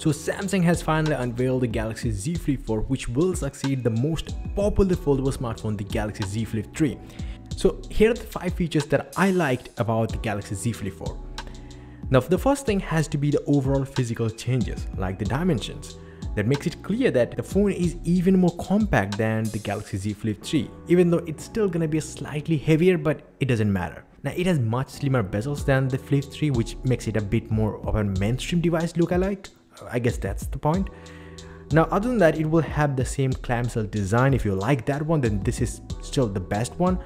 So Samsung has finally unveiled the Galaxy Z Flip 4, which will succeed the most popular foldable smartphone, the Galaxy Z Flip 3. So here are the 5 features that I liked about the Galaxy Z Flip 4. Now the first thing has to be the overall physical changes, like the dimensions. That makes it clear that the phone is even more compact than the Galaxy Z Flip 3, even though it's still gonna be slightly heavier, but it doesn't matter. Now it has much slimmer bezels than the Flip 3, which makes it a bit more of a mainstream device lookalike. I guess that's the point. Now other than that, it will have the same clamshell design. If you like that one, then this is still the best one.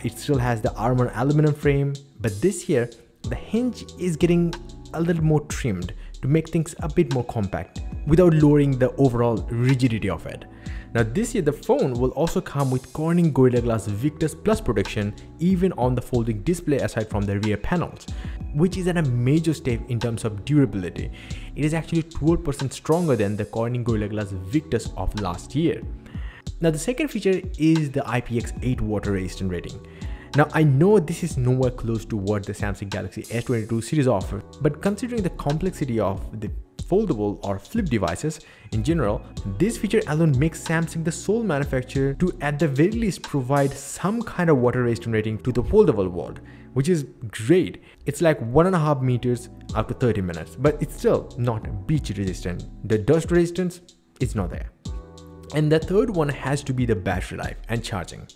It still has the armor aluminum frame, but this year the hinge is getting a little more trimmed to make things a bit more compact without lowering the overall rigidity of it. Now this year the phone will also come with Corning Gorilla Glass Victus Plus protection even on the folding display aside from the rear panels, which is a major step in terms of durability. It is actually 12% stronger than the Corning Gorilla Glass Victus of last year. Now the second feature is the IPX8 water resistant rating. Now I know this is nowhere close to what the Samsung Galaxy S22 series offers, but considering the complexity of the foldable or flip devices in general, this feature alone makes Samsung the sole manufacturer to at the very least provide some kind of water resistant rating to the foldable world, which is great. It's like 1.5 meters up to 30 minutes, but it's still not beach resistant. The dust resistance is not there. And the third one has to be the battery life and charging.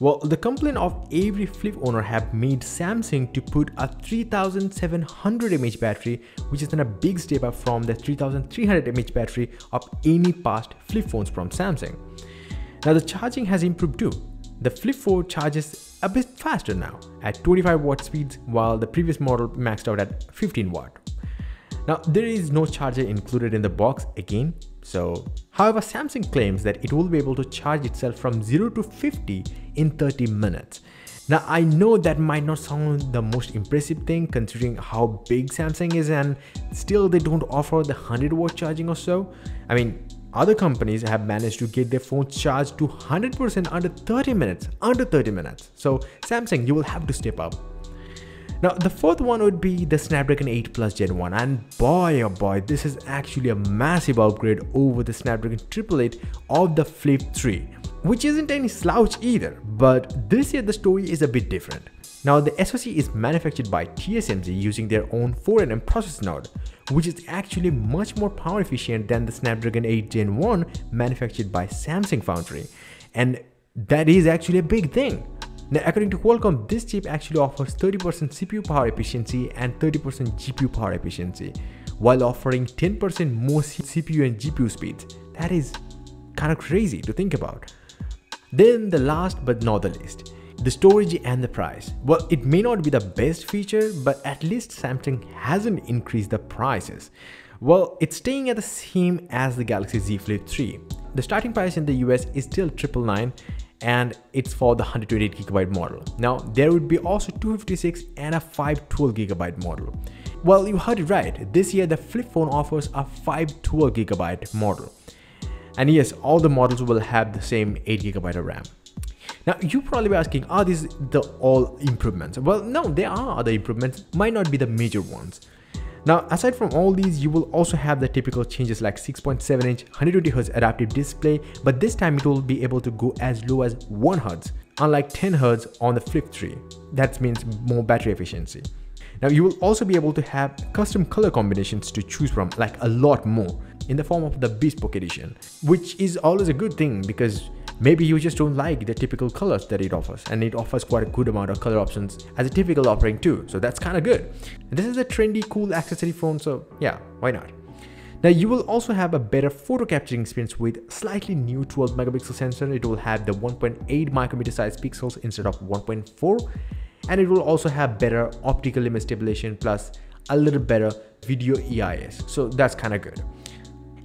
Well, the complaint of every flip owner have made Samsung to put a 3700 mAh battery, which is a big step up from the 3300 mAh battery of any past flip phones from Samsung. Now the charging has improved too. The Flip 4 charges a bit faster now at 25 watt speeds, while the previous model maxed out at 15 watt. Now there is no charger included in the box again. However, Samsung claims that it will be able to charge itself from 0 to 50 in 30 minutes. Now I know that might not sound the most impressive thing considering how big Samsung is, and still they don't offer the 100 watt charging or so. I mean, other companies have managed to get their phones charged to 100% under 30 minutes. So Samsung, you will have to step up. Now the fourth one would be the Snapdragon 8 Plus Gen 1, and boy oh boy, this is actually a massive upgrade over the Snapdragon 888 of the Flip 3, which isn't any slouch either, but this year the story is a bit different. Now the SoC is manufactured by TSMC using their own 4nm process node, which is actually much more power efficient than the Snapdragon 8 Gen 1 manufactured by Samsung Foundry, and that is actually a big thing. Now, according to Qualcomm, this chip actually offers 30% CPU power efficiency and 30% GPU power efficiency, while offering 10% more CPU and GPU speeds. That is kind of crazy to think about. Then the last but not the least, the storage and the price. Well, it may not be the best feature, but at least Samsung hasn't increased the prices. Well, it's staying at the same as the Galaxy Z Flip 3. The starting price in the US is still $999, and it's for the 128GB model. Now there would be also 256 and a 512GB model. Well, you heard it right. This year the Flip phone offers a 512GB model. And yes, all the models will have the same 8GB of RAM. Now you probably be asking, are these the all improvements? Well, no, there are other improvements, might not be the major ones. Now, aside from all these, you will also have the typical changes like 6.7-inch 120Hz adaptive display, but this time it will be able to go as low as 1 Hz, unlike 10 Hz on the Flip 3. That means more battery efficiency. Now, you will also be able to have custom color combinations to choose from, like a lot more, in the form of the Bespoke Edition, which is always a good thing because maybe you just don't like the typical colors that it offers, and it offers quite a good amount of color options as a typical offering too, so that's kind of good. And this is a trendy, cool accessory phone, so yeah, why not? Now you will also have a better photo capturing experience with slightly new 12 megapixel sensor. It will have the 1.8 micrometer size pixels instead of 1.4, and it will also have better optical image stabilization plus a little better video EIS, so that's kind of good.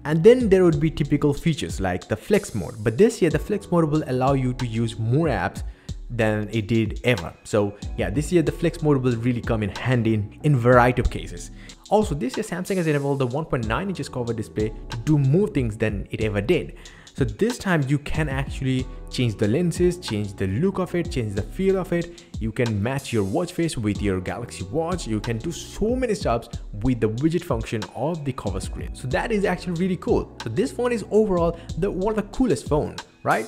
And then there would be typical features like the flex mode, but this year the flex mode will allow you to use more apps than it did ever. So yeah, this year the flex mode will really come in handy in variety of cases. Also, this year Samsung has enabled the 1.9 inches cover display to do more things than it ever did. So this time you can actually change the lenses, change the look of it, change the feel of it. You can match your watch face with your Galaxy Watch. You can do so many stuff with the widget function of the cover screen. So that is actually really cool. So this phone is overall one of the coolest phone, right?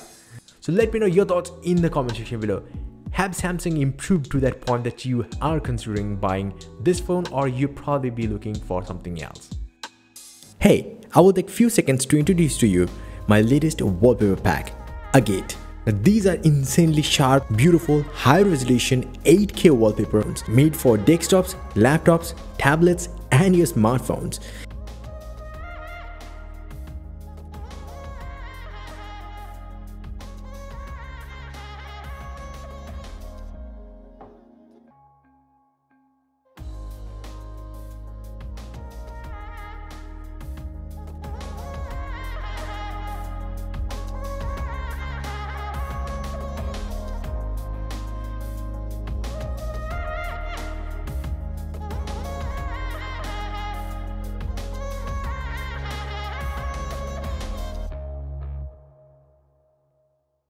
So let me know your thoughts in the comment section below. Have Samsung improved to that point that you are considering buying this phone, or you probably be looking for something else? Hey, I will take few seconds to introduce to you my latest wallpaper pack, Agate. Now, these are insanely sharp, beautiful, high-resolution 8K wallpapers made for desktops, laptops, tablets, and your smartphones.